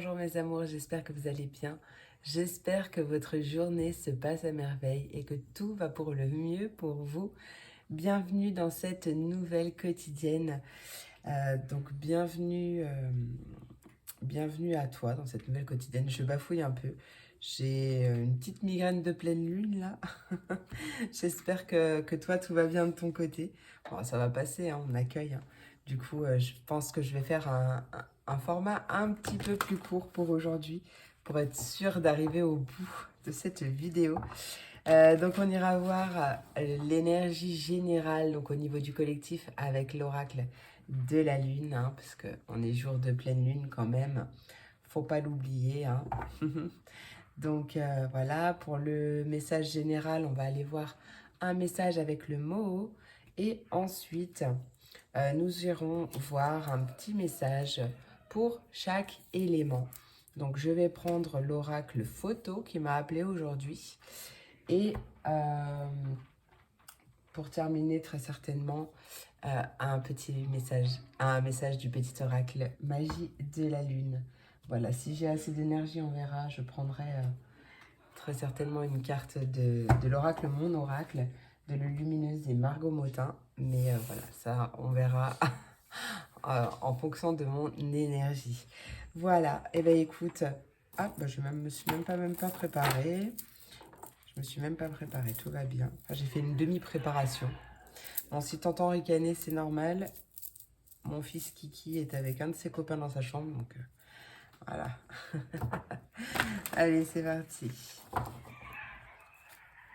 bonjour mes amours, j'espère que vous allez bien. J'espère que votre journée se passe à merveille et que tout va pour le mieux pour vous. Bienvenue dans cette nouvelle quotidienne. Bienvenue à toi dans cette nouvelle quotidienne. Je bafouille un peu. J'ai une petite migraine de pleine lune là. J'espère que toi tout va bien de ton côté. Bon, ça va passer, hein, on accueille, hein. Du coup, je pense que je vais faire un format un petit peu plus court pour aujourd'hui pour être sûr d'arriver au bout de cette vidéo. Donc on ira voir l'énergie générale donc au niveau du collectif avec l'oracle de la lune, hein, parce qu'on est jour de pleine lune quand même, faut pas l'oublier, hein. Donc voilà, pour le message général, on va aller voir un message avec le mot et ensuite nous irons voir un petit message pour chaque élément. Donc je vais prendre l'oracle photo qui m'a appelé aujourd'hui et pour terminer très certainement un message du petit oracle magie de la lune. Voilà, si j'ai assez d'énergie, on verra, je prendrai très certainement une carte de l'oracle, mon oracle, de le lumineuse et Margot Motin. Mais voilà, ça, on verra en fonction de mon énergie. Voilà, et bien écoute, je me suis même pas préparée. Je me suis même pas préparée, tout va bien. Enfin, j'ai fait une demi-préparation. Bon, si t'entends ricaner, c'est normal. Mon fils Kiki est avec un de ses copains dans sa chambre, donc voilà. Allez, c'est parti.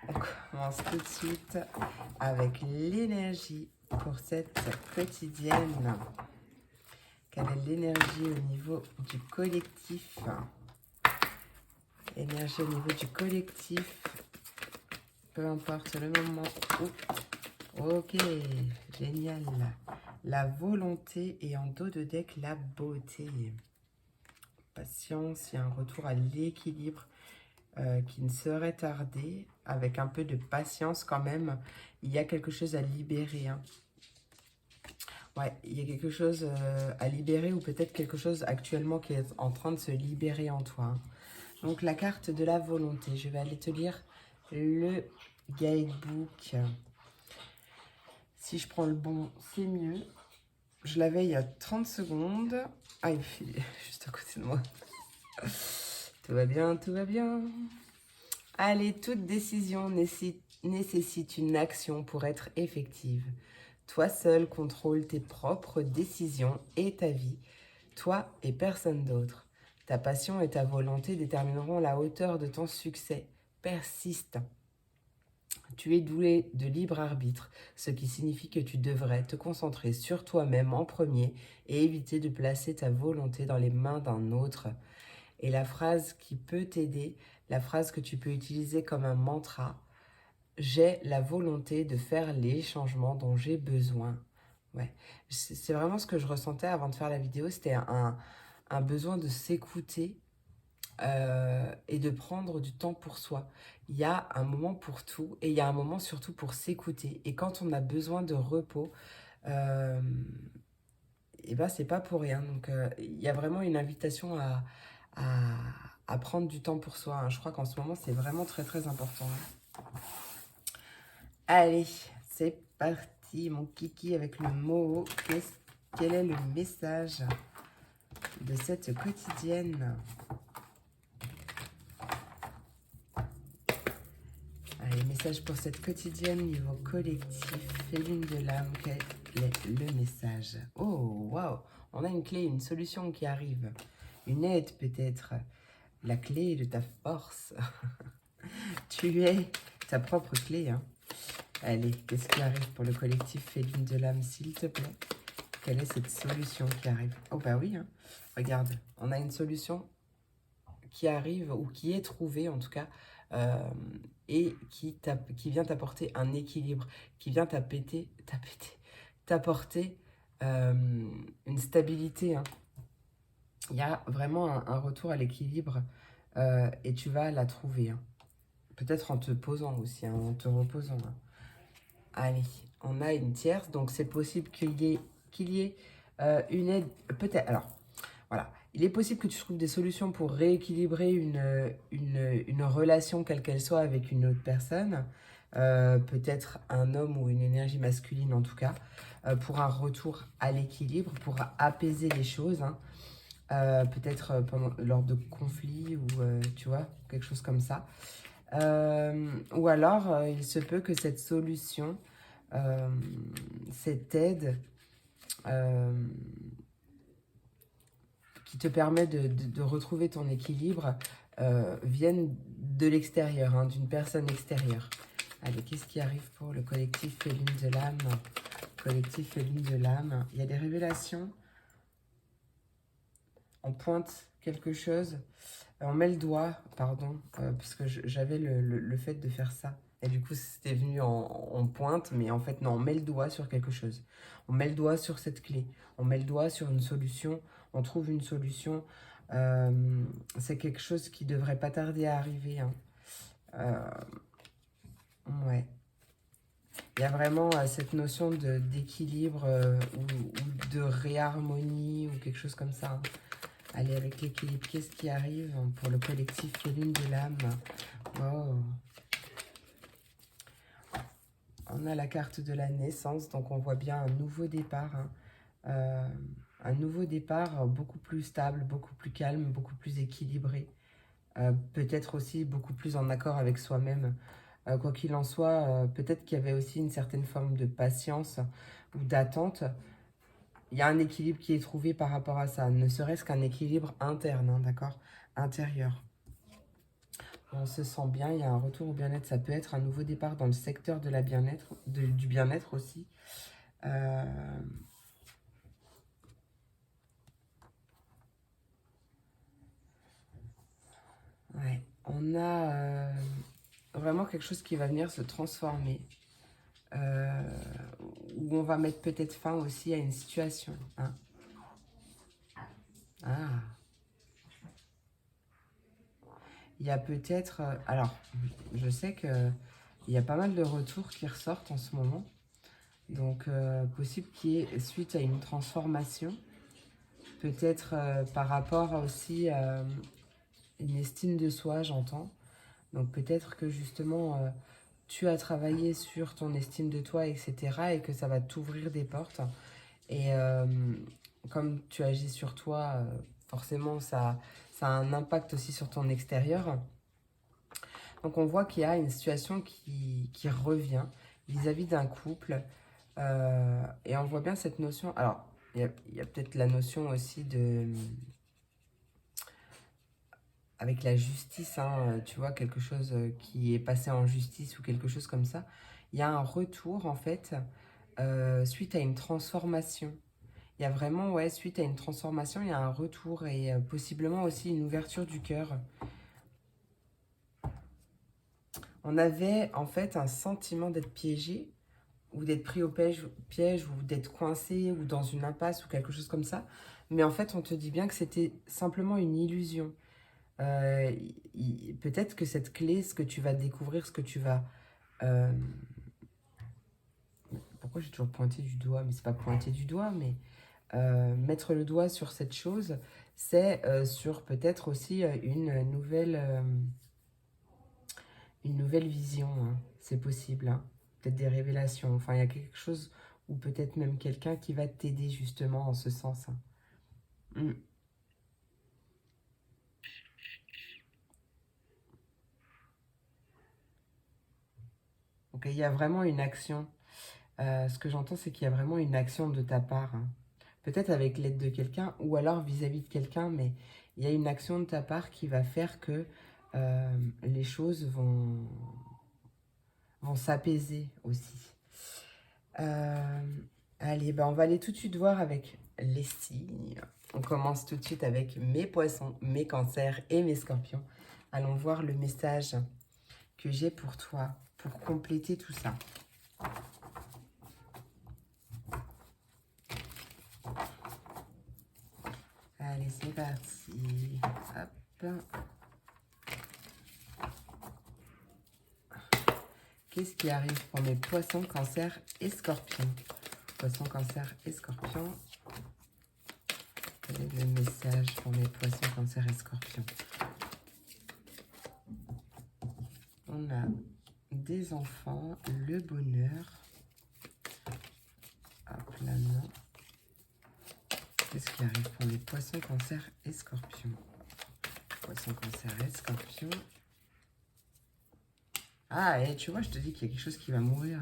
On commence tout de suite avec l'énergie pour cette quotidienne. Quelle est l'énergie au niveau du collectif? Énergie au niveau du collectif. Peu importe le moment. Ok, génial. La volonté et en dos de deck, la beauté. Patience, il y a un retour à l'équilibre qui ne serait tardé. Avec un peu de patience quand même, il y a quelque chose à libérer, hein. Ouais, il y a quelque chose à libérer ou peut-être quelque chose actuellement qui est en train de se libérer en toi, hein. Donc la carte de la volonté, je vais aller te lire le guidebook. Si je prends le bon, c'est mieux. Je l'avais il y a 30 secondes. Ah, il fait juste à côté de moi. Tout va bien, tout va bien. Allez, toute décision nécessite une action pour être effective. Toi seul contrôle tes propres décisions et ta vie, toi et personne d'autre. Ta passion et ta volonté détermineront la hauteur de ton succès. Persiste. Tu es doué de libre arbitre, ce qui signifie que tu devrais te concentrer sur toi-même en premier et éviter de placer ta volonté dans les mains d'un autre. Et la phrase qui peut t'aider, la phrase que tu peux utiliser comme un mantra, j'ai la volonté de faire les changements dont j'ai besoin. Ouais, c'est vraiment ce que je ressentais avant de faire la vidéo, c'était un besoin de s'écouter et de prendre du temps pour soi. Il y a un moment pour tout et il y a un moment surtout pour s'écouter. Et quand on a besoin de repos, et ben c'est pas pour rien. Donc il y a vraiment une invitation à, à prendre du temps pour soi, hein. Je crois qu'en ce moment c'est vraiment très très important, hein. Allez, c'est parti mon kiki avec le mot. Quel est le message de cette quotidienne? Allez, message pour cette quotidienne niveau collectif. Lune de l'âme, quel est le message? Oh, waouh! On a une clé, une solution qui arrive. Une aide peut-être. La clé de ta force. Tu es ta propre clé, hein. Allez, qu'est-ce qui arrive pour le collectif Lune de l'âme, s'il te plaît? Quelle est cette solution qui arrive? Oh bah oui, hein. Regarde, on a une solution qui arrive ou qui est trouvée en tout cas et qui vient t'apporter un équilibre, qui vient t'apporter une stabilité, hein. Il y a vraiment un retour à l'équilibre et tu vas la trouver, hein. Peut-être en te posant aussi, hein, en te reposant, hein. Allez, on a une tierce, donc c'est possible qu'il y ait une aide, peut-être, alors, voilà. Il est possible que tu trouves des solutions pour rééquilibrer une relation, quelle qu'elle soit, avec une autre personne. Peut-être un homme ou une énergie masculine en tout cas, pour un retour à l'équilibre, pour apaiser les choses, hein. Peut-être lors de conflits ou tu vois, quelque chose comme ça. Ou alors, il se peut que cette solution, cette aide qui te permet de retrouver ton équilibre vienne de l'extérieur, hein, d'une personne extérieure. Allez, qu'est-ce qui arrive pour le collectif Féline de l'âme? Collectif Féline de l'âme. Il y a des révélations. On pointe quelque chose. On met le doigt, pardon, parce que j'avais le fait de faire ça. Et du coup, c'était venu en pointe, mais en fait, non, on met le doigt sur quelque chose. On met le doigt sur cette clé. On met le doigt sur une solution. On trouve une solution. C'est quelque chose qui devrait pas tarder à arriver, hein. Ouais. Il y a vraiment cette notion d'équilibre ou de réharmonie ou quelque chose comme ça, hein. Allez, avec l'équilibre, qu'est-ce qui arrive pour le collectif Féline de l'âme? Oh. On a la carte de la naissance, donc on voit bien un nouveau départ, hein. Un nouveau départ beaucoup plus stable, beaucoup plus calme, beaucoup plus équilibré. Peut-être aussi beaucoup plus en accord avec soi-même. Quoi qu'il en soit, peut-être qu'il y avait aussi une certaine forme de patience ou d'attente. Il y a un équilibre qui est trouvé par rapport à ça, ne serait-ce qu'un équilibre interne, hein, d'accord? Intérieur. On se sent bien, il y a un retour au bien-être. Ça peut être un nouveau départ dans le secteur de la bien-être, du bien-être aussi. Ouais, on a vraiment quelque chose qui va venir se transformer. Où on va mettre peut-être fin aussi à une situation, hein. Ah. Il y a peut-être... alors, je sais qu'il y a pas mal de retours qui ressortent en ce moment. Donc, possible qu'il y ait, suite à une transformation, peut-être par rapport aussi à une estime de soi, j'entends. Donc, peut-être que justement, tu as travaillé sur ton estime de toi, etc. et que ça va t'ouvrir des portes. Et comme tu agis sur toi, forcément, ça a un impact aussi sur ton extérieur. Donc on voit qu'il y a une situation qui revient vis-à-vis d'un couple. Et on voit bien cette notion. Alors, il y a peut-être la notion aussi de... avec la justice, hein, tu vois, quelque chose qui est passé en justice ou quelque chose comme ça. Il y a un retour, en fait, suite à une transformation. Il y a vraiment, ouais, suite à une transformation, il y a un retour et possiblement aussi une ouverture du cœur. On avait en fait un sentiment d'être piégé ou d'être pris au piège ou d'être coincé ou dans une impasse ou quelque chose comme ça. Mais en fait, on te dit bien que c'était simplement une illusion. Peut-être que cette clé, ce que tu vas découvrir, ce que tu vas... pourquoi j'ai toujours pointé du doigt? Mais c'est pas pointer du doigt, mais mettre le doigt sur cette chose, c'est sur peut-être aussi une nouvelle vision, hein. C'est possible, hein. Peut-être des révélations. Enfin, il y a quelque chose, ou peut-être même quelqu'un qui va t'aider justement en ce sens, hein. Mm. Donc, il y a vraiment une action. Ce que j'entends, c'est qu'il y a vraiment une action de ta part, hein. Peut-être avec l'aide de quelqu'un, ou alors vis-à-vis de quelqu'un, mais il y a une action de ta part qui va faire que les choses vont s'apaiser aussi. Allez, ben on va aller tout de suite voir avec les signes. On commence tout de suite avec mes poissons, mes cancers et mes scorpions. Allons voir le message que j'ai pour toi, pour compléter tout ça. Allez, c'est parti. Hop. Qu'est-ce qui arrive pour mes poissons, cancers et scorpions? Poissons, cancers et scorpions. le message pour mes poissons, cancer et scorpions. On a des enfants, le bonheur. Hop là, non. Qu'est-ce qui arrive pour les poissons, cancer et scorpions? Poissons, cancer et scorpions. Ah, et tu vois, je te dis qu'il y a quelque chose qui va mourir.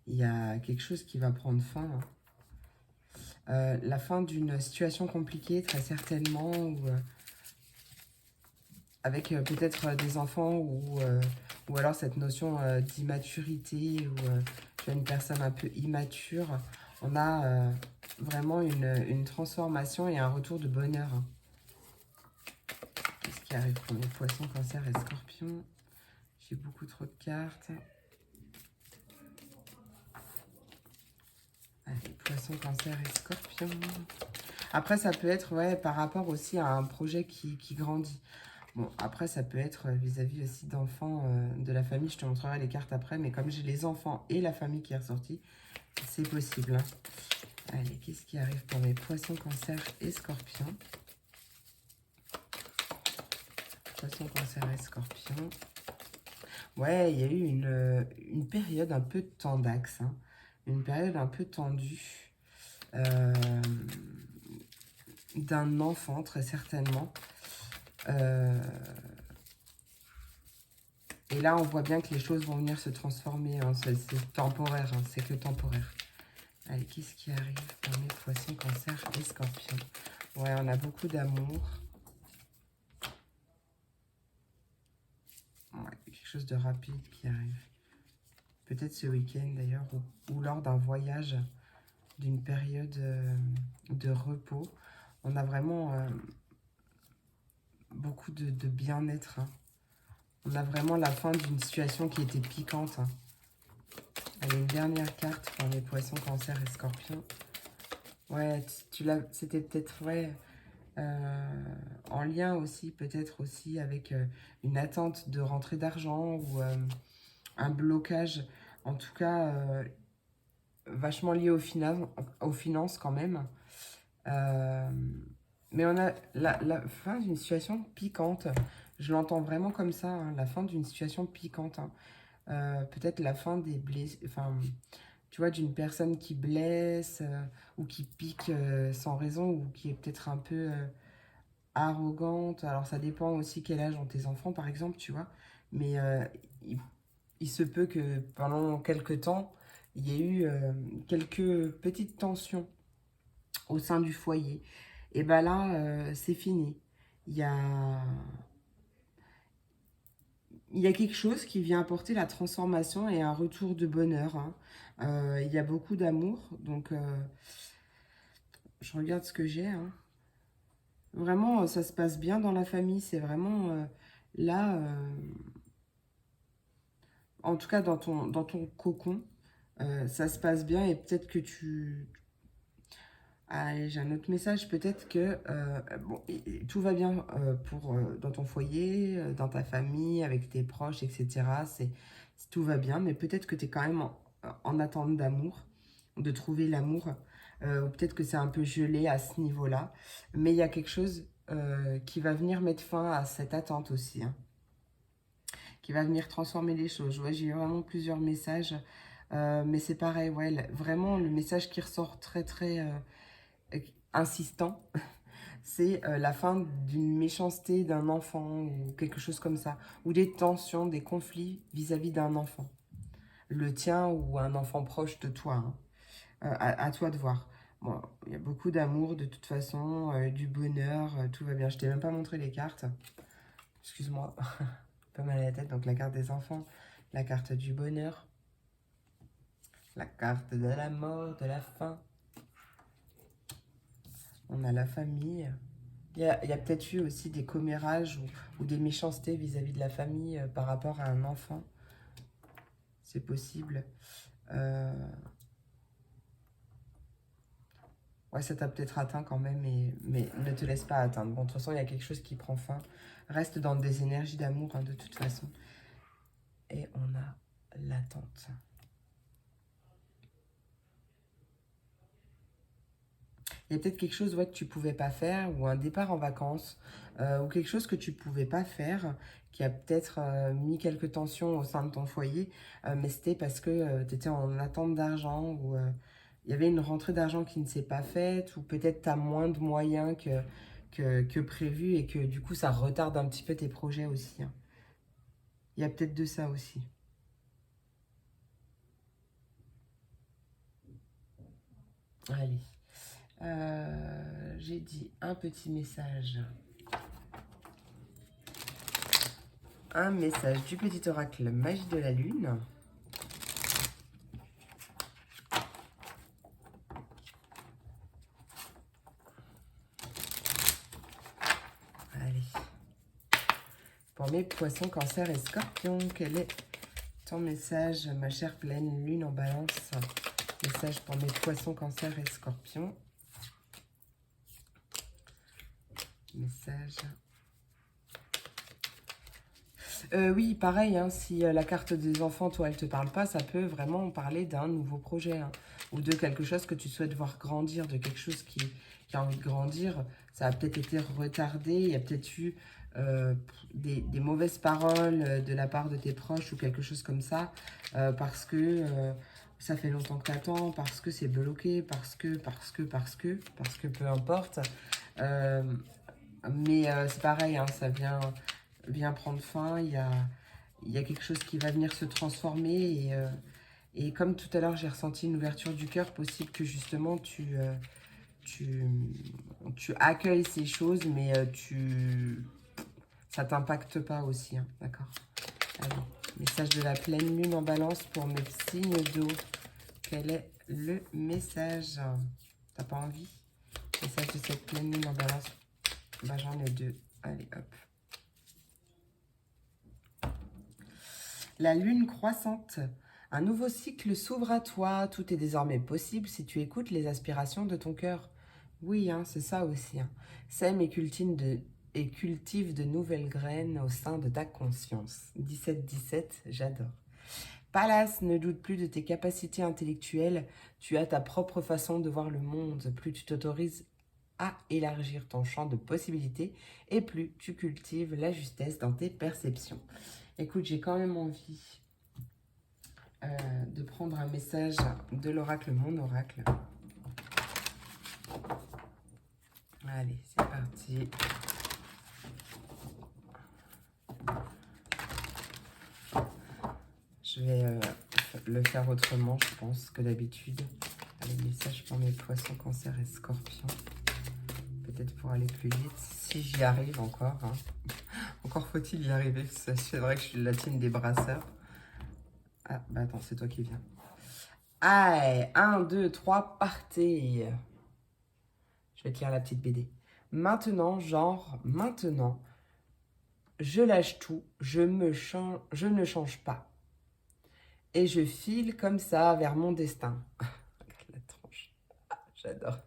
Il y a quelque chose qui va prendre fin. La fin d'une situation compliquée, très certainement, ou avec peut-être des enfants, ou alors cette notion d'immaturité, ou tu as une personne un peu immature. On a vraiment une transformation et un retour de bonheur. Qu'est-ce qui arrive pour les poissons, cancer et scorpions? J'ai beaucoup trop de cartes. Allez, poissons, cancer et scorpions. Après, ça peut être ouais, par rapport aussi à un projet qui grandit. Bon, après, ça peut être vis-à-vis aussi d'enfants de la famille. Je te montrerai les cartes après. Mais comme j'ai les enfants et la famille qui est ressortie, c'est possible. Hein. Allez, qu'est-ce qui arrive pour mes poissons, cancer et scorpions? Poissons, cancer et scorpions. Ouais, il y a eu une période un peu tendax. Hein. Une période un peu tendue. D'un enfant, très certainement. Et là, on voit bien que les choses vont venir se transformer. Hein. C'est temporaire, hein. C'est que temporaire. Allez, qu'est-ce qui arrive pour mes poissons, cancer et scorpions? Ouais, on a beaucoup d'amour. Ouais, quelque chose de rapide qui arrive. Peut-être ce week-end d'ailleurs, ou lors d'un voyage, d'une période de repos. On a vraiment beaucoup de bien-être. Hein. On a vraiment la fin d'une situation qui était piquante. Hein. Allez, une dernière carte pour les poissons, cancer et scorpions. Ouais, c'était peut-être ouais, en lien aussi, peut-être aussi avec une attente de rentrée d'argent ou un blocage. En tout cas, vachement lié aux finances quand même. Mais on a la fin d'une situation piquante. Je l'entends vraiment comme ça, hein, la fin d'une situation piquante. Hein. Peut-être la fin des blessures, enfin, tu vois, d'une personne qui blesse ou qui pique sans raison ou qui est peut-être un peu arrogante. Alors, ça dépend aussi quel âge ont tes enfants, par exemple, tu vois. Mais il se peut que pendant quelques temps, il y ait eu quelques petites tensions au sein du foyer. Et bien là, c'est fini. Il y a... Il y a quelque chose qui vient apporter la transformation et un retour de bonheur. Hein. Il y a beaucoup d'amour. Donc, je regarde ce que j'ai. Hein. Vraiment, ça se passe bien dans la famille. C'est vraiment là, en tout cas dans ton cocon, ça se passe bien. Et peut-être que tu... Allez, j'ai un autre message. Peut-être que bon, tout va bien dans ton foyer, dans ta famille, avec tes proches, etc. Tout va bien, mais peut-être que tu es quand même en attente d'amour, de trouver l'amour. Ou peut-être que c'est un peu gelé à ce niveau-là. Mais il y a quelque chose qui va venir mettre fin à cette attente aussi. Hein, qui va venir transformer les choses. Ouais, j'ai eu vraiment plusieurs messages. Mais c'est pareil, ouais, vraiment le message qui ressort très insistant, c'est la fin d'une méchanceté d'un enfant ou quelque chose comme ça, ou des tensions, des conflits vis-à-vis d'un enfant, le tien ou un enfant proche de toi, hein. À toi de voir. Bon, il y a beaucoup d'amour de toute façon, du bonheur, tout va bien. Je t'ai même pas montré les cartes, excuse-moi, pas mal à la tête. Donc la carte des enfants, la carte du bonheur, la carte de la mort, de la faim. On a la famille. Il y a peut-être eu aussi des commérages ou des méchancetés vis-à-vis de la famille par rapport à un enfant. C'est possible. Ouais, ça t'a peut-être atteint quand même, mais ne te laisse pas atteindre. Bon, de toute façon, il y a quelque chose qui prend fin. Reste dans des énergies d'amour, hein, de toute façon. Et on a l'attente. Il y a peut-être quelque chose ouais, que tu ne pouvais pas faire, ou un départ en vacances, ou quelque chose que tu ne pouvais pas faire, qui a peut-être mis quelques tensions au sein de ton foyer, mais c'était parce que tu étais en attente d'argent, ou il y avait une rentrée d'argent qui ne s'est pas faite, ou peut-être tu as moins de moyens que prévu, et que du coup ça retarde un petit peu tes projets aussi. Hein. Il y a peut-être de ça aussi. Allez. J'ai dit un petit message. Un message du petit oracle Magie de la Lune. Allez. Pour mes poissons, cancer et scorpions, quel est ton message, ma chère pleine lune en balance? Message pour mes poissons, cancer et scorpions. Message. Oui, pareil, hein, si la carte des enfants, toi, elle te parle pas, ça peut vraiment parler d'un nouveau projet, hein, ou de quelque chose que tu souhaites voir grandir, de quelque chose qui a envie de grandir. Ça a peut-être été retardé, il y a peut-être eu des mauvaises paroles de la part de tes proches ou quelque chose comme ça, parce que ça fait longtemps que tu attends, parce que c'est bloqué, parce que peu importe. Mais c'est pareil, hein, ça vient prendre fin, il y a quelque chose qui va venir se transformer et comme tout à l'heure j'ai ressenti une ouverture du cœur, possible que justement tu accueilles ces choses, mais ça t'impacte pas aussi, hein, d'accord? Allez, message de la pleine lune en balance pour mes signes d'eau. Quel est le message? T'as pas envie? Message de cette pleine lune en balance. Bah j'en ai deux. Allez, hop. La lune croissante. Un nouveau cycle s'ouvre à toi. Tout est désormais possible si tu écoutes les aspirations de ton cœur. Oui, hein, c'est ça aussi. Hein. Sème et cultive de nouvelles graines au sein de ta conscience. 17-17, j'adore. Pallas, ne doute plus de tes capacités intellectuelles. Tu as ta propre façon de voir le monde. Plus tu t'autorises à élargir ton champ de possibilités et plus tu cultives la justesse dans tes perceptions. Écoute, j'ai quand même envie de prendre un message de l'oracle, mon oracle. Allez, c'est parti. Je vais le faire autrement, je pense, que d'habitude. Allez, message pour mes poissons, cancer et scorpions. Peut-être pour aller plus vite, si j'y arrive encore. Hein. Encore faut-il y arriver, c'est vrai que je suis la team des brasseurs. Ah, bah attends, c'est toi qui viens. Allez, 1, 2, 3, partez. Je vais te lire la petite BD. Maintenant, genre, maintenant, je lâche tout, je ne change pas. Et je file comme ça vers mon destin. La tranche. J'adore.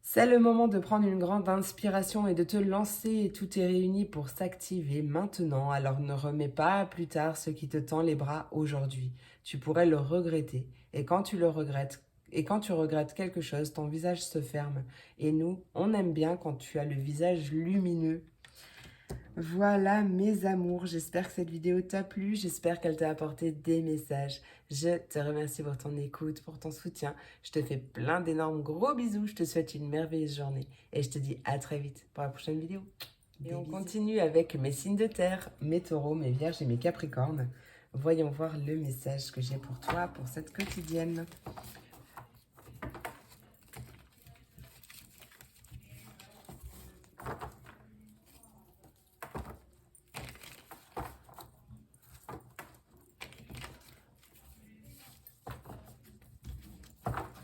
C'est le moment de prendre une grande inspiration et de te lancer. Tout est réuni pour s'activer maintenant. Alors ne remets pas à plus tard ce qui te tend les bras aujourd'hui. Tu pourrais le regretter. Et quand tu regrettes quelque chose, ton visage se ferme. Et nous, on aime bien quand tu as le visage lumineux. Voilà mes amours, j'espère que cette vidéo t'a plu, j'espère qu'elle t'a apporté des messages. Je te remercie pour ton écoute, pour ton soutien. Je te fais plein d'énormes gros bisous, je te souhaite une merveilleuse journée et je te dis à très vite pour la prochaine vidéo. Et on continue avec mes signes de terre, mes taureaux, mes vierges et mes capricornes. Voyons voir le message que j'ai pour toi pour cette quotidienne.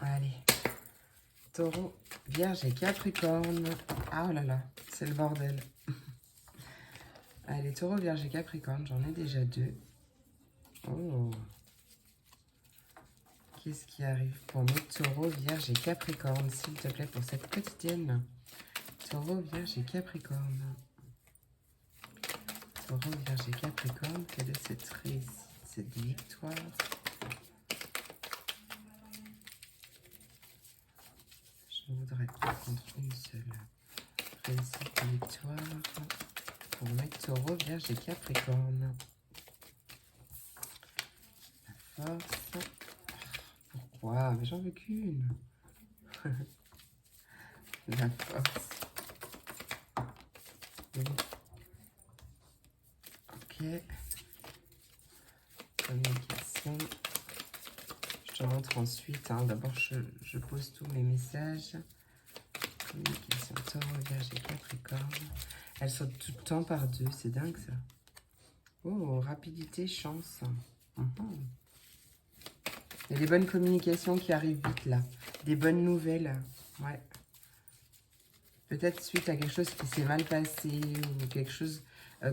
Allez, taureau, vierge et capricorne. Ah oh là là, c'est le bordel. Allez, taureau, vierge et capricorne, j'en ai déjà deux. Oh. Qu'est-ce qui arrive pour mes taureaux, vierge et capricorne, s'il te plaît, pour cette quotidienne? Taureau, vierge et capricorne. Taureau, vierge et capricorne, quelle est cette réussite, cette victoire? Je voudrais par contre une seule réussite et victoire pour mes taureaux, vierge et capricorne. La force. Pourquoi? Mais j'en veux qu'une. La force. Ok. Communication. Je te montre ensuite. Hein. D'abord, je pose tous mes messages. Communication, taureau, vierge et capricorne. Elles sautent tout le temps par deux. C'est dingue, ça. Oh, rapidité, chance. Il y a des bonnes communications qui arrivent vite, là. Des bonnes nouvelles. Ouais. Peut-être suite à quelque chose qui s'est mal passé ou quelque chose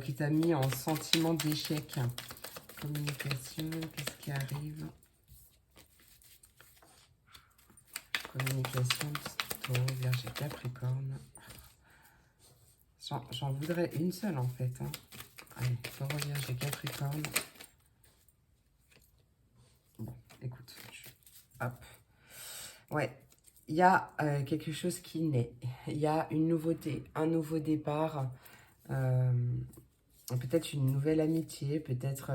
qui t'a mis en sentiment d'échec. Communication, qu'est-ce qui arrive? Communication, taureau, vierge et capricorne. J'en voudrais une seule en fait. Hein. Allez, taureau, vierge et capricorne. Bon, écoute. Hop. Ouais, il y a quelque chose qui naît. Il y a une nouveauté, un nouveau départ. Peut-être une nouvelle amitié, peut-être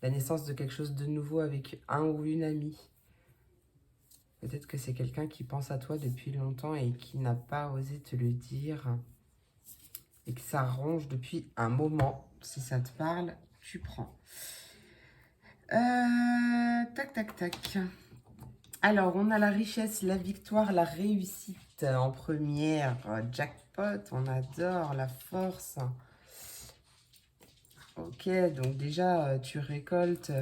la naissance de quelque chose de nouveau avec un ou une amie. Peut-être que c'est quelqu'un qui pense à toi depuis longtemps et qui n'a pas osé te le dire. Et que ça ronge depuis un moment. Si ça te parle, tu prends. Tac, tac, tac. Alors, on a la richesse, la victoire, la réussite en première. Jackpot, on adore la force. Ok, donc déjà, tu récoltes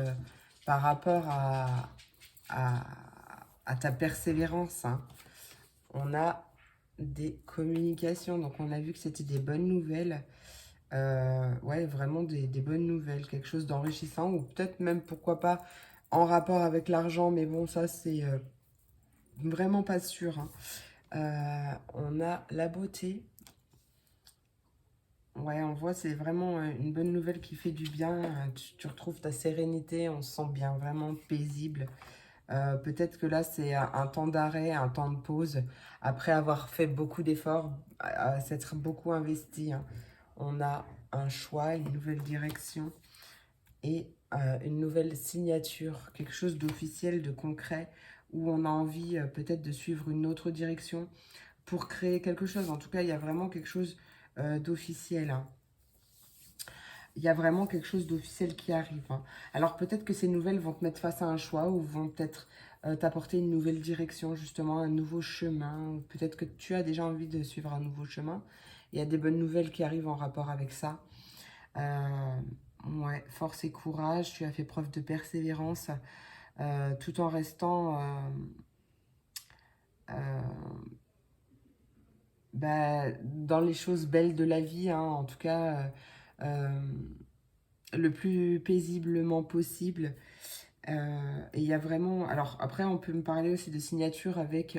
par rapport à ta persévérance. Hein. On a des communications, donc on a vu que c'était des bonnes nouvelles. Ouais, vraiment des bonnes nouvelles, quelque chose d'enrichissant, ou peut-être même, pourquoi pas, en rapport avec l'argent, mais bon, ça, c'est vraiment pas sûr. Hein. On a la beauté. Ouais, on voit, c'est vraiment une bonne nouvelle qui fait du bien. Tu retrouves ta sérénité, on se sent bien, vraiment paisible. Peut-être que là, c'est un temps d'arrêt, un temps de pause, après avoir fait beaucoup d'efforts, s'être beaucoup investi. Hein. On a un choix, une nouvelle direction et une nouvelle signature, quelque chose d'officiel, de concret, où on a envie peut-être de suivre une autre direction pour créer quelque chose. En tout cas, il y a vraiment quelque chose d'officiel. Hein. Il y a vraiment quelque chose d'officiel qui arrive. Hein. Alors peut-être que ces nouvelles vont te mettre face à un choix ou vont peut-être t'apporter une nouvelle direction, justement, un nouveau chemin. Ou peut-être que tu as déjà envie de suivre un nouveau chemin. Il y a des bonnes nouvelles qui arrivent en rapport avec ça. Ouais, force et courage, tu as fait preuve de persévérance tout en restant dans les choses belles de la vie, hein, en tout cas le plus paisiblement possible. Et il y a vraiment... Alors après, on peut me parler aussi de signature avec...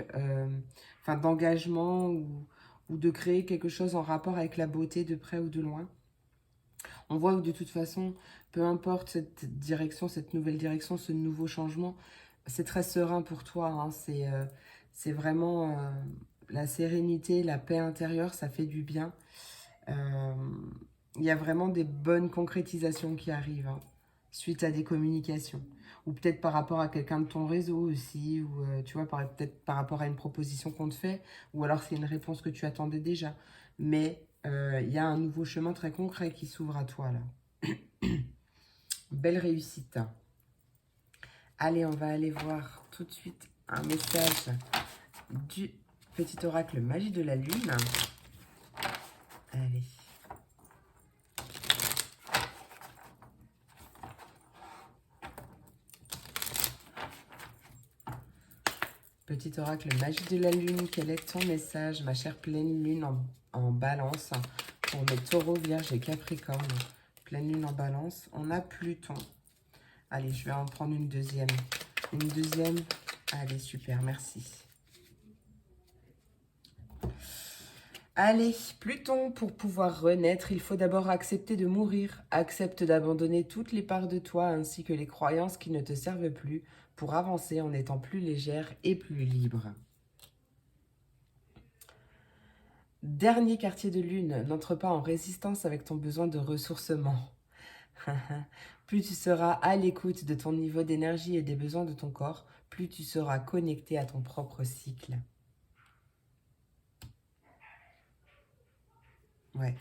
Enfin, d'engagement ou de créer quelque chose en rapport avec la beauté de près ou de loin. On voit que de toute façon, peu importe cette direction, cette nouvelle direction, ce nouveau changement, c'est très serein pour toi. Hein. C'est vraiment la sérénité, la paix intérieure, ça fait du bien. Il y a vraiment des bonnes concrétisations qui arrivent hein, suite à des communications. Ou peut-être par rapport à quelqu'un de ton réseau aussi, ou tu vois, peut-être par rapport à une proposition qu'on te fait, ou alors c'est une réponse que tu attendais déjà. Mais il y a un nouveau chemin très concret qui s'ouvre à toi là. Belle réussite. Allez, on va aller voir tout de suite un message du petit oracle Magie de la Lune. Allez. Petit oracle Magie de la Lune, quel est ton message, ma chère pleine lune en balance pour mes taureaux, vierges et capricornes. Pleine lune en balance, on a Pluton. Allez, je vais en prendre une deuxième. Une deuxième, allez, super, merci. Allez, Pluton, pour pouvoir renaître, il faut d'abord accepter de mourir. Accepte d'abandonner toutes les parts de toi ainsi que les croyances qui ne te servent plus pour avancer en étant plus légère et plus libre. Dernier quartier de lune, n'entre pas en résistance avec ton besoin de ressourcement. Plus tu seras à l'écoute de ton niveau d'énergie et des besoins de ton corps, plus tu seras connecté à ton propre cycle. Ouais.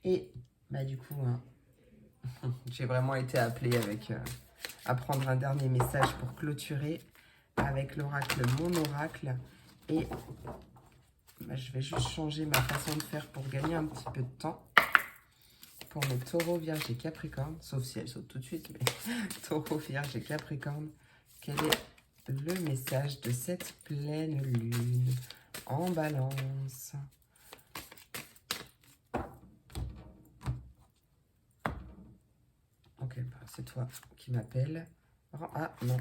Et bah du coup, hein, j'ai vraiment été appelée avec à prendre un dernier message pour clôturer avec l'oracle, mon oracle. Et bah, je vais juste changer ma façon de faire pour gagner un petit peu de temps. Pour mes taureaux, vierges et capricornes, sauf si elles sautent tout de suite, mais taureaux, vierges et capricornes, quel est le message de cette pleine lune en balance? Ok, bah, c'est toi qui m'appelle. Ah, non.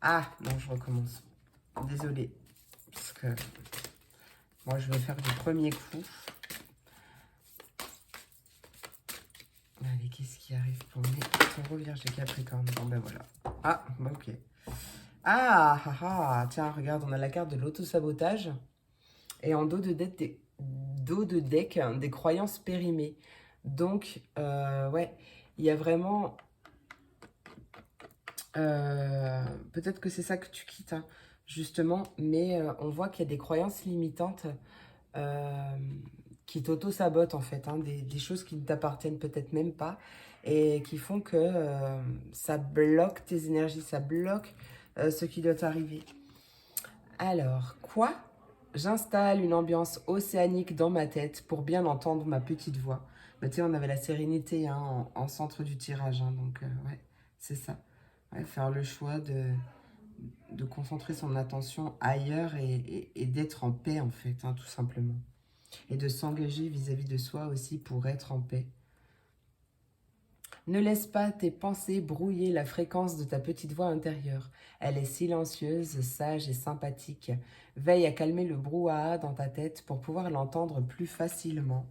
Ah, non, je recommence. Désolée, parce que moi, je vais faire du premier coup. Allez, qu'est-ce qui arrive pour mes taureaux, vierges et capricornes? Bon, ben voilà. Ah, bah, ok. Ah, ah, ah, tiens, regarde, on a la carte de l'auto-sabotage. Et en dos de deck, des croyances périmées. Donc, ouais, il y a vraiment... peut-être que c'est ça que tu quittes, hein, justement, mais on voit qu'il y a des croyances limitantes euh, qui t'auto-sabotent, en fait, hein, des choses qui ne t'appartiennent peut-être même pas et qui font que ça bloque tes énergies, ça bloque ce qui doit t'arriver. Alors, quoi? J'installe une ambiance océanique dans ma tête pour bien entendre ma petite voix. Bah, tu sais, on avait la sérénité hein, en centre du tirage, hein, donc ouais, c'est ça. Ouais, faire le choix de concentrer son attention ailleurs et d'être en paix, en fait, hein, tout simplement. Et de s'engager vis-à-vis de soi aussi pour être en paix. Ne laisse pas tes pensées brouiller la fréquence de ta petite voix intérieure. Elle est silencieuse, sage et sympathique. Veille à calmer le brouhaha dans ta tête pour pouvoir l'entendre plus facilement.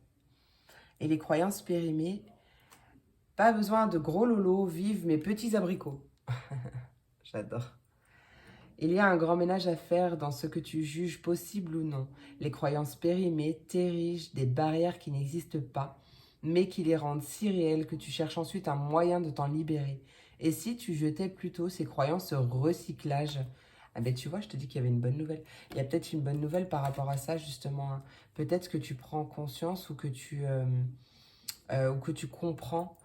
Et les croyances périmées, pas besoin de gros lolos, vive mes petits abricots. J'adore. Il y a un grand ménage à faire dans ce que tu juges possible ou non. Les croyances périmées t'érigent des barrières qui n'existent pas, mais qui les rendent si réelles que tu cherches ensuite un moyen de t'en libérer. Et si tu jetais plutôt ces croyances au recyclage? Ah ben tu vois, je te dis qu'il y avait une bonne nouvelle. Il y a peut-être une bonne nouvelle par rapport à ça, justement, hein. Peut-être que tu prends conscience ou que tu comprends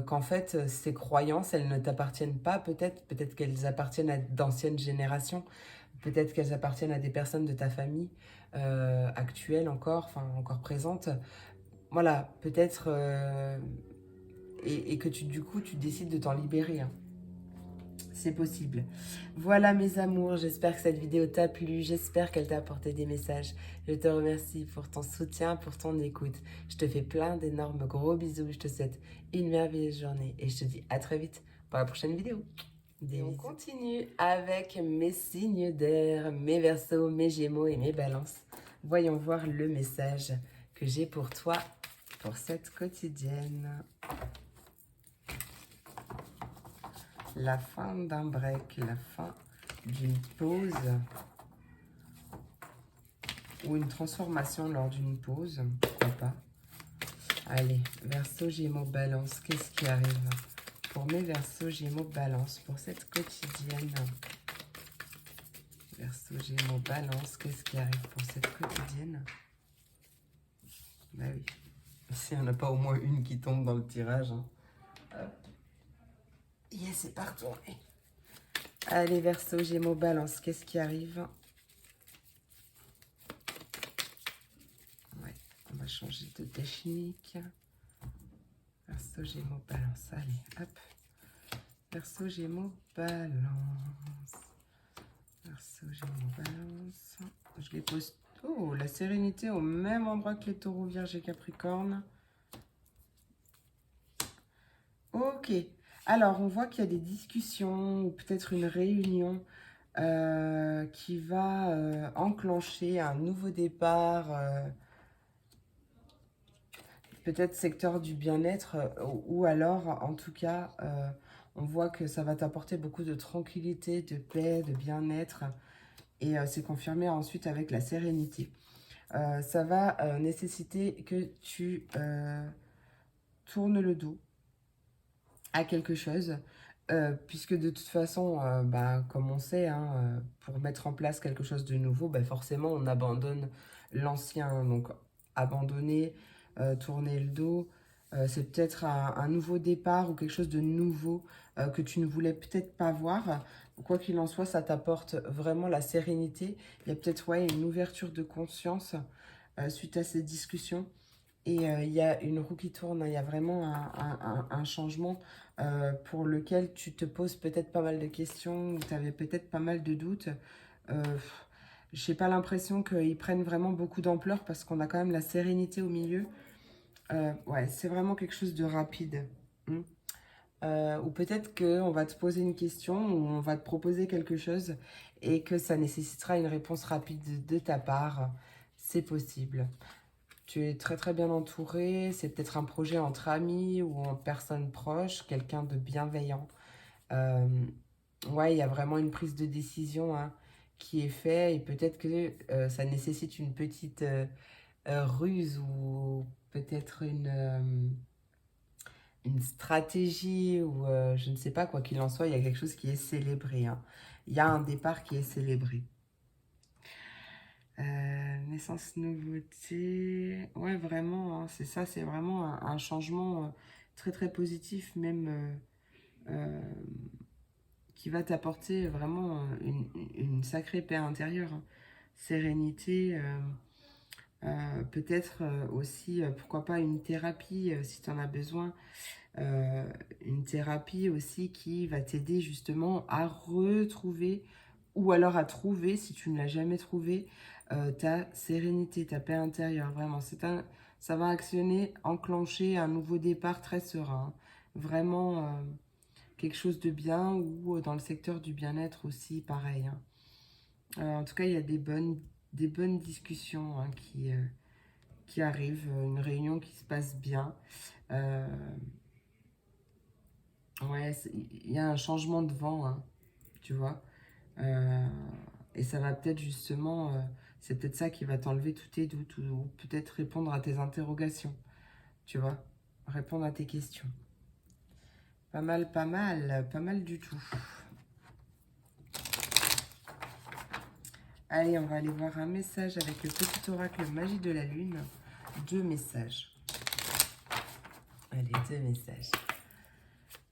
qu'en fait, ces croyances, elles ne t'appartiennent pas, peut-être qu'elles appartiennent à d'anciennes générations, peut-être qu'elles appartiennent à des personnes de ta famille actuelle encore, enfin encore présentes. Voilà, peut-être, et que du coup, tu décides de t'en libérer, hein. C'est possible. Voilà mes amours, j'espère que cette vidéo t'a plu, j'espère qu'elle t'a apporté des messages. Je te remercie pour ton soutien, pour ton écoute. Je te fais plein d'énormes gros bisous, je te souhaite une merveilleuse journée et je te dis à très vite pour la prochaine vidéo. Et on continue avec mes signes d'air, mes Verseaux, mes Gémeaux et mes Balances. Voyons voir le message que j'ai pour toi pour cette quotidienne. La fin d'un break, la fin d'une pause ou une transformation lors d'une pause, pourquoi pas. Allez, Verseau, Gémeaux, Balance, qu'est-ce qui arrive pour mes Verseaux, Gémeaux, Balance pour cette quotidienne? Verseau, Gémeaux, Balance, qu'est-ce qui arrive pour cette quotidienne? Bah oui, s'il n'y en a pas au moins une qui tombe dans le tirage, hein. Yes, c'est partout. Allez, Verseau, Gémeaux, Balance, qu'est-ce qui arrive? Ouais, on va changer de technique. Verseau, Gémeaux, Balance, allez, hop. Verseau, Gémeaux, Balance. Verseau, Gémeaux, Balance. Je les pose. Oh, la sérénité au même endroit que les taureaux, vierges et capricornes. Ok. Alors, on voit qu'il y a des discussions ou peut-être une réunion qui va enclencher un nouveau départ, peut-être secteur du bien-être, ou alors, en tout cas, on voit que ça va t'apporter beaucoup de tranquillité, de paix, de bien-être. Et c'est confirmé ensuite avec la sérénité. Ça va nécessiter que tu tournes le dos à quelque chose, puisque de toute façon, bah, comme on sait, hein, pour mettre en place quelque chose de nouveau, bah, forcément on abandonne l'ancien. Donc abandonner, tourner le dos, c'est peut-être un nouveau départ ou quelque chose de nouveau que tu ne voulais peut-être pas voir. Quoi qu'il en soit, ça t'apporte vraiment la sérénité. Il y a peut-être une ouverture de conscience suite à ces discussions. Et il y a une roue qui tourne, hein. Il y a vraiment un changement pour lequel tu te poses peut-être pas mal de questions, ou tu avais peut-être pas mal de doutes. Euh, Je n'ai pas l'impression qu'ils prennent vraiment beaucoup d'ampleur parce qu'on a quand même la sérénité au milieu. Ouais, c'est vraiment quelque chose de rapide. Hmm. Ou peut-être qu'on va te poser une question ou on va te proposer quelque chose et que ça nécessitera une réponse rapide de ta part. C'est possible. Tu es très très bien entouré, c'est peut-être un projet entre amis ou en personnes proches, quelqu'un de bienveillant. Euh, ouais, il y a vraiment une prise de décision, hein, qui est faite et peut-être que ça nécessite une petite ruse ou peut-être une stratégie ou je ne sais pas, quoi qu'il en soit, il y a quelque chose qui est célébré, hein. Il y a un départ qui est célébré. Naissance, nouveauté. Ouais, vraiment, hein, c'est ça, c'est vraiment un changement très très positif, même qui va t'apporter vraiment une sacrée paix intérieure, hein. Sérénité, peut-être aussi, pourquoi pas une thérapie si tu en as besoin. Une thérapie aussi qui va t'aider justement à retrouver ou alors à trouver, si tu ne l'as jamais trouvé, ta sérénité, ta paix intérieure. Vraiment, ça va actionner, enclencher un nouveau départ très serein. Vraiment quelque chose de bien ou dans le secteur du bien-être aussi, pareil, hein. En tout cas, il y a des bonnes discussions, hein, qui arrivent, une réunion qui se passe bien. Euh, ouais, il y a un changement de vent, hein, tu vois. Euh, et ça va peut-être justement, c'est peut-être ça qui va t'enlever tous tes doutes ou peut-être répondre à tes interrogations, tu vois. Répondre à tes questions. Pas mal du tout. Allez, on va aller voir un message avec le petit oracle magie de la lune. 2 messages. Allez, 2 messages.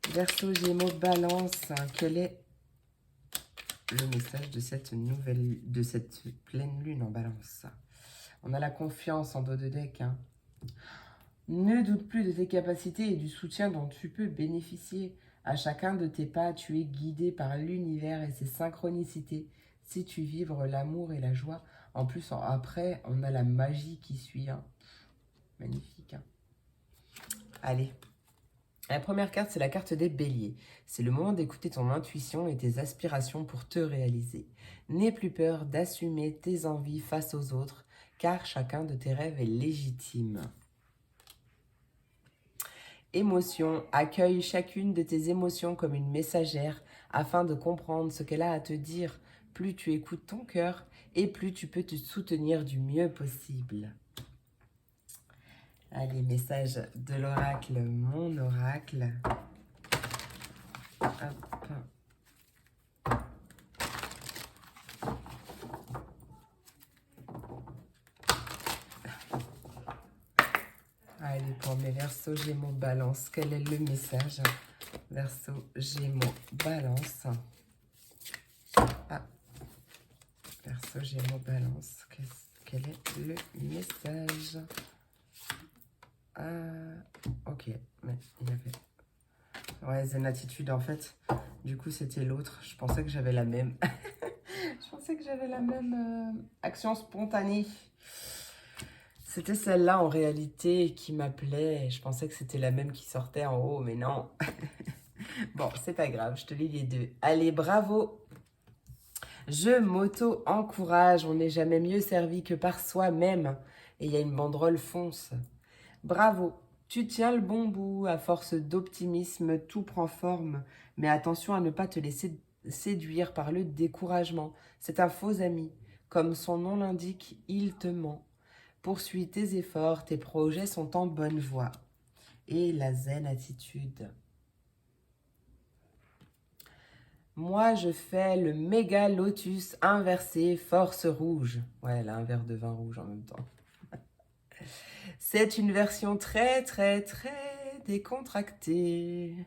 Verseau, Gémeaux, Balance, quel est le message de cette pleine lune en Balance? On a la confiance en dos de deck, hein. Ne doute plus de tes capacités et du soutien dont tu peux bénéficier. À chacun de tes pas, tu es guidé par l'univers et ses synchronicités. Si tu vibres l'amour et la joie, en plus, après, on a la magie qui suit, hein. Magnifique, hein. Allez. La première carte, c'est la carte des béliers. C'est le moment d'écouter ton intuition et tes aspirations pour te réaliser. N'aie plus peur d'assumer tes envies face aux autres, car chacun de tes rêves est légitime. Émotion, accueille chacune de tes émotions comme une messagère afin de comprendre ce qu'elle a à te dire. Plus tu écoutes ton cœur et plus tu peux te soutenir du mieux possible. Allez, message de l'oracle, mon oracle. Hop. Allez, pour mes Verseaux, Gémeaux, Balance, quel est le message? Verseau, Gémeaux, Balance. Ah. Verseau, Gémeaux, Balance. Quel est le message? Ok, mais il y avait... Ouais, Zen Attitude, en fait. Du coup, c'était l'autre. Je pensais que j'avais la même. Je pensais que j'avais la même action spontanée. C'était celle-là, en réalité, qui m'appelait. Je pensais que c'était la même qui sortait en haut, mais non. Bon, c'est pas grave, je te lis les deux. Allez, bravo! Je m'auto-encourage, on n'est jamais mieux servi que par soi-même. Et il y a une banderole fonce. Bravo, tu tiens le bon bout, à force d'optimisme, tout prend forme. Mais attention à ne pas te laisser séduire par le découragement. C'est un faux ami. Comme son nom l'indique, il te ment. Poursuis tes efforts, tes projets sont en bonne voie. Et la zen attitude. Moi, je fais le méga lotus inversé, force rouge. Ouais, elle a un verre de vin rouge en même temps. C'est une version très, très, très décontractée.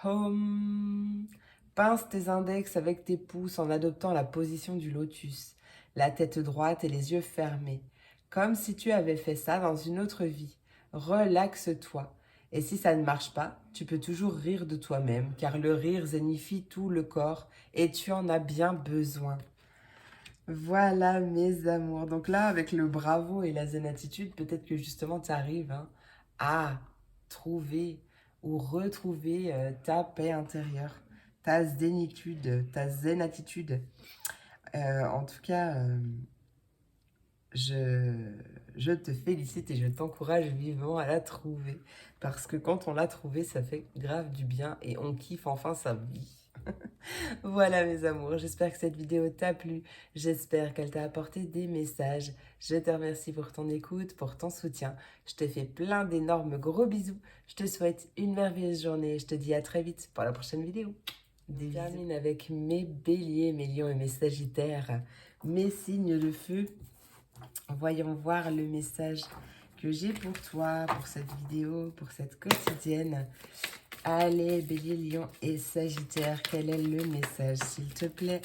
Home. Pince tes index avec tes pouces en adoptant la position du lotus, la tête droite et les yeux fermés, comme si tu avais fait ça dans une autre vie. Relaxe-toi. Et si ça ne marche pas, tu peux toujours rire de toi-même, car le rire zénifie tout le corps et tu en as bien besoin. Voilà mes amours. Donc là, avec le bravo et la zen attitude, peut-être que justement tu arrives à trouver ou retrouver ta paix intérieure, ta zénitude, ta zen attitude. En tout cas, je te félicite et je t'encourage vivement à la trouver. Parce que quand on l'a trouvée, ça fait grave du bien et on kiffe enfin sa vie. Voilà mes amours, j'espère que cette vidéo t'a plu, j'espère qu'elle t'a apporté des messages. Je te remercie pour ton écoute, pour ton soutien. Je te fais plein d'énormes gros bisous. Je te souhaite une merveilleuse journée et je te dis à très vite pour la prochaine vidéo. Je termine avec mes béliers, mes lions et mes sagittaires, mes signes de feu. Voyons voir le message que j'ai pour toi, pour cette vidéo, pour cette quotidienne. Allez, bélier, lion et sagittaire, quel est le message, s'il te plaît?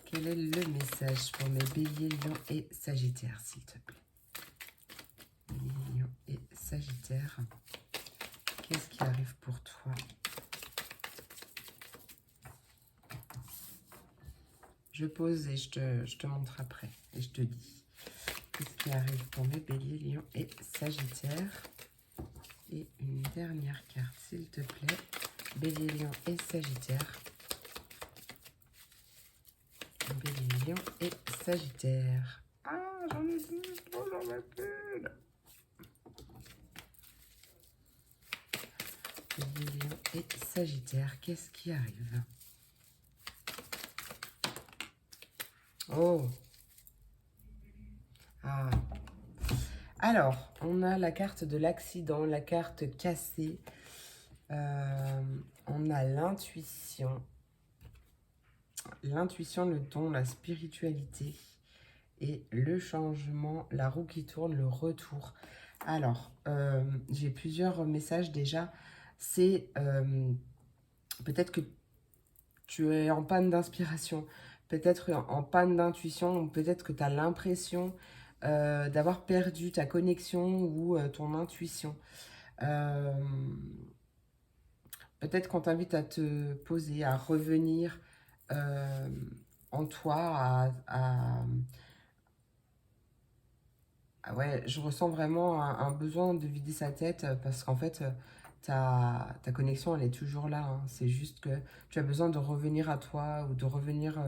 Quel est le message pour mes béliers, lions et sagittaires, s'il te plaît? Bélier, lion et sagittaire, qu'est-ce qui arrive pour toi? Je pose et je te montre après, et je te dis. Qu'est-ce qui arrive pour mes béliers, lions et sagittaires? Et une dernière carte, s'il te plaît. Bélier, lion et sagittaire. Bélier, lion et sagittaire. Ah, j'en ai plus, oh, j'en ai plus. Bélier, lion et sagittaire, qu'est-ce qui arrive? Oh. Ah. Alors, on a la carte de l'accident, la carte cassée. On a l'intuition. L'intuition, le don, la spiritualité et le changement, la roue qui tourne, le retour. Alors, j'ai plusieurs messages déjà. C'est peut-être que tu es en panne d'inspiration, peut-être en panne d'intuition, ou peut-être que tu as l'impression d'avoir perdu ta connexion ou ton intuition. Peut-être qu'on t'invite à te poser, à revenir en toi, ouais, je ressens vraiment un besoin de vider sa tête parce qu'en fait, ta connexion, elle est toujours là. Hein. C'est juste que tu as besoin de revenir à toi ou de revenir,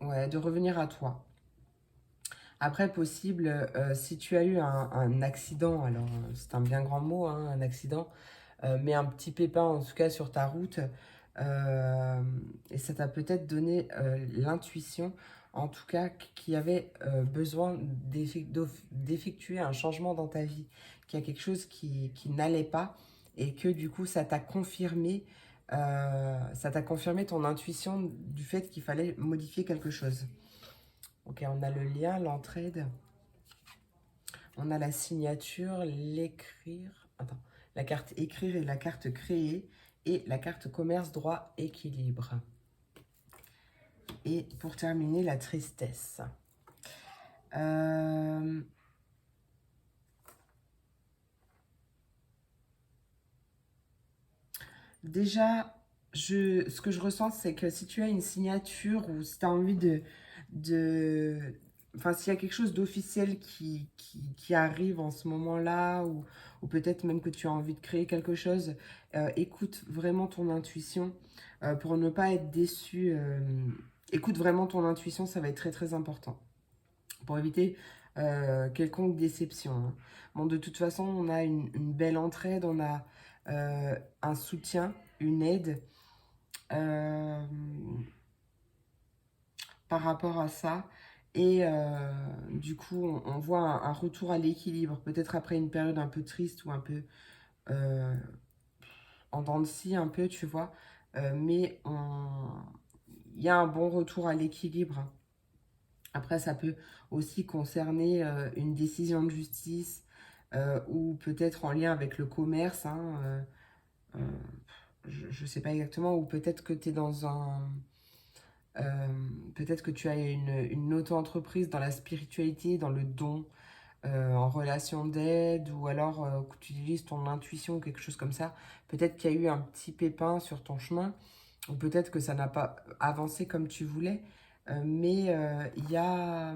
ouais, de revenir à toi. Après, possible, si tu as eu un accident, alors c'est un bien grand mot, hein, un accident, mais un petit pépin en tout cas sur ta route, et ça t'a peut-être donné l'intuition, en tout cas, qu'il y avait besoin d'effectuer un changement dans ta vie, qu'il y a quelque chose qui n'allait pas, et que du coup, ça t'a confirmé ton intuition du fait qu'il fallait modifier quelque chose. Ok, on a le lien, l'entraide. On a la signature, l'écrire. Attends, la carte écrire et la carte créer. Et la carte commerce, droit, équilibre. Et pour terminer, la tristesse. Déjà, ce que je ressens, c'est que si tu as une signature ou si tu as envie enfin, s'il y a quelque chose d'officiel qui arrive en ce moment-là, ou peut-être même que tu as envie de créer quelque chose, écoute vraiment ton intuition pour ne pas être déçu. Écoute vraiment ton intuition, ça va être très très important pour éviter quelconque déception, hein. Bon, de toute façon, on a une belle entraide, on a un soutien, une aide par rapport à ça. Et du coup, on voit un retour à l'équilibre, peut-être après une période un peu triste ou un peu euh, en dents de scie, un peu, tu vois. Mais il y a un bon retour à l'équilibre. Après, ça peut aussi concerner une décision de justice ou peut-être en lien avec le commerce, hein, euh, je ne sais pas exactement, ou peut-être que tu es dans un... peut-être que tu as une auto-entreprise dans la spiritualité, dans le don, en relation d'aide, ou alors que tu utilises ton intuition ou quelque chose comme ça. Peut-être qu'il y a eu un petit pépin sur ton chemin, ou peut-être que ça n'a pas avancé comme tu voulais, mais il y a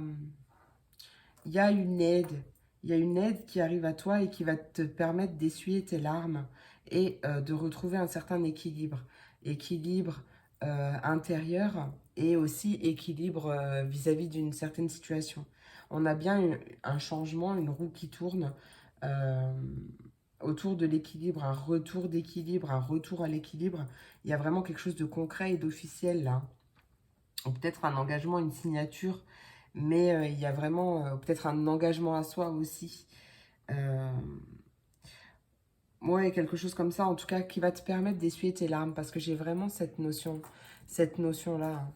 une aide. Il y a une aide qui arrive à toi et qui va te permettre d'essuyer tes larmes et de retrouver un certain équilibre. Équilibre intérieur et aussi équilibre vis-à-vis d'une certaine situation. On a bien un changement, une roue qui tourne euh, autour de l'équilibre, un retour d'équilibre, un retour à l'équilibre. Il y a vraiment quelque chose de concret et d'officiel là. Ou peut-être un engagement, une signature, mais il y a vraiment peut-être un engagement à soi aussi. Euh, ouais, quelque chose comme ça, en tout cas, qui va te permettre d'essuyer tes larmes, parce que j'ai vraiment cette notion-là, hein.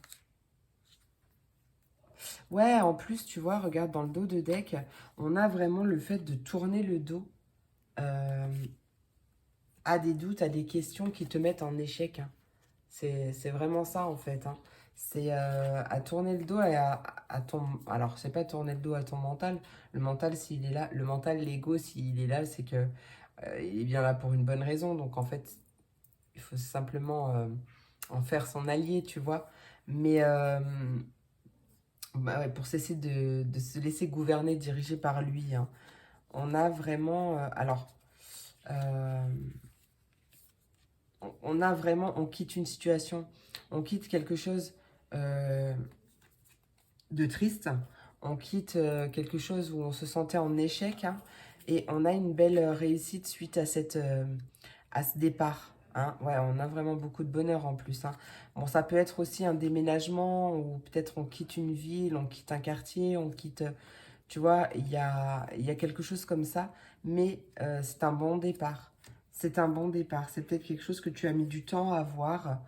Ouais, en plus, tu vois, regarde, dans le dos de deck, on a vraiment le fait de tourner le dos euh, à des doutes, à des questions qui te mettent en échec, hein. C'est vraiment ça, en fait, hein. C'est à tourner le dos à ton... Alors, c'est pas tourner le dos à ton mental. Le mental, s'il est là, le mental, l'ego, s'il est là, c'est que il est bien là pour une bonne raison. Donc, en fait, il faut simplement en faire son allié, tu vois. Mais bah ouais, pour cesser de se laisser gouverner, diriger par lui, hein. On a vraiment... euh, on a vraiment... On quitte une situation, on quitte quelque chose euh, de triste, on quitte quelque chose où on se sentait en échec, hein, et on a une belle réussite suite à ce départ, hein. Ouais, on a vraiment beaucoup de bonheur en plus, hein. Bon, ça peut être aussi un déménagement ou peut-être on quitte une ville, on quitte un quartier, on quitte... Tu vois, il y a quelque chose comme ça, mais c'est un bon départ. C'est un bon départ. C'est peut-être quelque chose que tu as mis du temps à voir.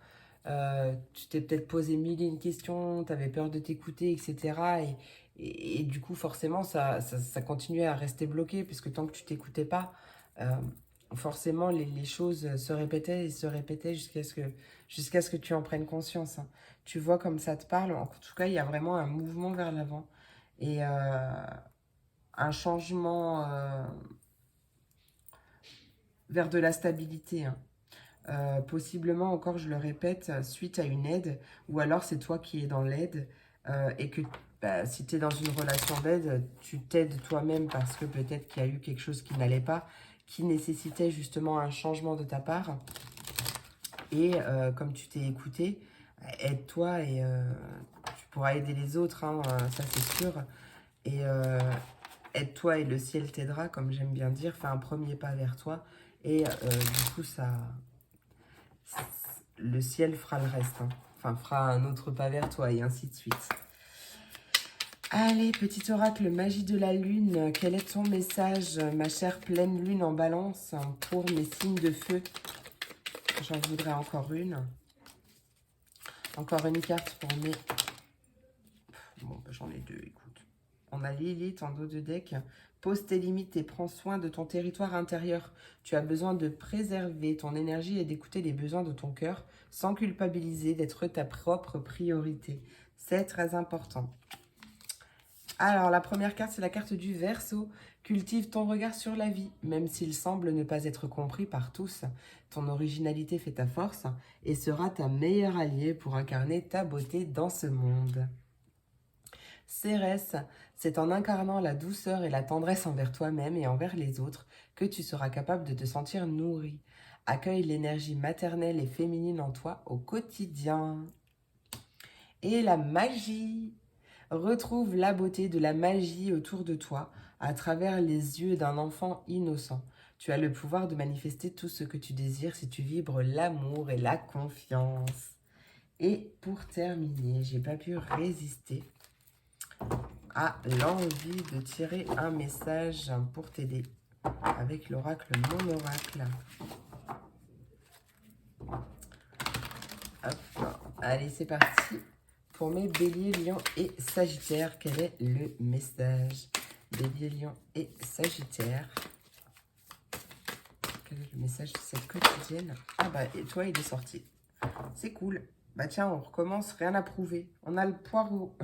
Tu t'es peut-être posé mille et une questions, tu avais peur de t'écouter, etc. Et du coup, forcément, ça continuait à rester bloqué, puisque tant que tu t'écoutais pas, euh, forcément, les choses se répétaient et se répétaient jusqu'à ce que tu en prennes conscience, hein. Tu vois comme ça te parle. En tout cas, il y a vraiment un mouvement vers l'avant et un changement vers de la stabilité, hein. Possiblement encore, je le répète, suite à une aide, ou alors c'est toi qui es dans l'aide et que bah, si tu es dans une relation d'aide, tu t'aides toi-même parce que peut-être qu'il y a eu quelque chose qui n'allait pas, qui nécessitait justement un changement de ta part. Et comme tu t'es écouté, aide-toi et tu pourras aider les autres, hein, ça c'est sûr. Et aide-toi et le ciel t'aidera, comme j'aime bien dire, fais un premier pas vers toi. Et du coup, le ciel fera le reste, hein. Enfin, fera un autre pas vers toi et ainsi de suite. Allez, petit oracle, magie de la lune, quel est ton message, ma chère pleine lune en balance, pour mes signes de feu? J'en voudrais encore une. Encore une carte pour mes... Bon, bah, j'en ai deux, écoute. On a Lilith en dos de deck. Pose tes limites et prends soin de ton territoire intérieur. Tu as besoin de préserver ton énergie et d'écouter les besoins de ton cœur sans culpabiliser d'être ta propre priorité. C'est très important. Alors, la première carte, c'est la carte du Verseau. Cultive ton regard sur la vie, même s'il semble ne pas être compris par tous. Ton originalité fait ta force et sera ta meilleure alliée pour incarner ta beauté dans ce monde. Cérès, c'est en incarnant la douceur et la tendresse envers toi-même et envers les autres que tu seras capable de te sentir nourri. Accueille l'énergie maternelle et féminine en toi au quotidien. Et la magie. Retrouve la beauté de la magie autour de toi à travers les yeux d'un enfant innocent. Tu as le pouvoir de manifester tout ce que tu désires si tu vibres l'amour et la confiance. Et pour terminer, j'ai pas pu résister à l'envie de tirer un message pour t'aider avec l'oracle, mon oracle. Hop. Allez, c'est parti. Pour mes béliers, lions et sagittaires, quel est le message? Bélier, lion et sagittaire. Quel est le message de cette quotidienne? Ah bah, et toi, il est sorti. C'est cool. Bah tiens, on recommence, rien à prouver. On a le poireau,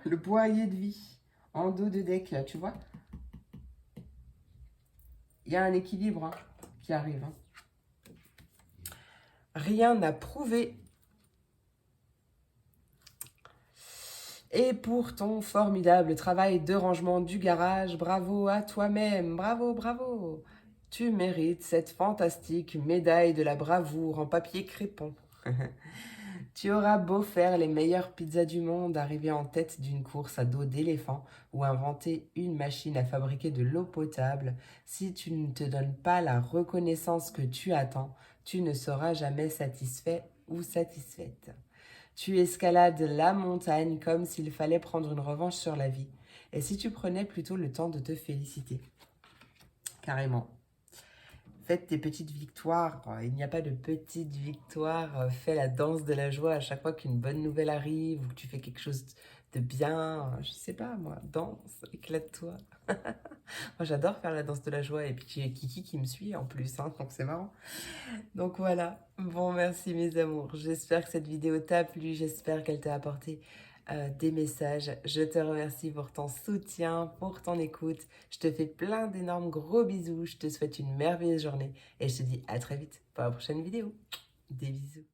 le poirier de vie en dos de deck, là, tu vois. Il y a un équilibre hein, qui arrive. Hein. Rien n'a prouvé. Et pour ton formidable travail de rangement du garage, bravo à toi-même, bravo, bravo. Tu mérites cette fantastique médaille de la bravoure en papier crépon. Tu auras beau faire les meilleures pizzas du monde, arriver en tête d'une course à dos d'éléphant ou inventer une machine à fabriquer de l'eau potable, si tu ne te donnes pas la reconnaissance que tu attends, tu ne seras jamais satisfait ou satisfaite. Tu escalades la montagne comme s'il fallait prendre une revanche sur la vie. Et si tu prenais plutôt le temps de te féliciter? Carrément. Faites tes petites victoires. Il n'y a pas de petites victoires. Fais la danse de la joie à chaque fois qu'une bonne nouvelle arrive ou que tu fais quelque chose de bien. Je sais pas moi, danse, éclate-toi. Moi j'adore faire la danse de la joie et puis j'ai Kiki qui me suit en plus, hein, donc c'est marrant. Donc voilà, bon merci mes amours, j'espère que cette vidéo t'a plu, j'espère qu'elle t'a apporté des messages. Je te remercie pour ton soutien, pour ton écoute, je te fais plein d'énormes gros bisous, je te souhaite une merveilleuse journée et je te dis à très vite pour la prochaine vidéo. Des bisous.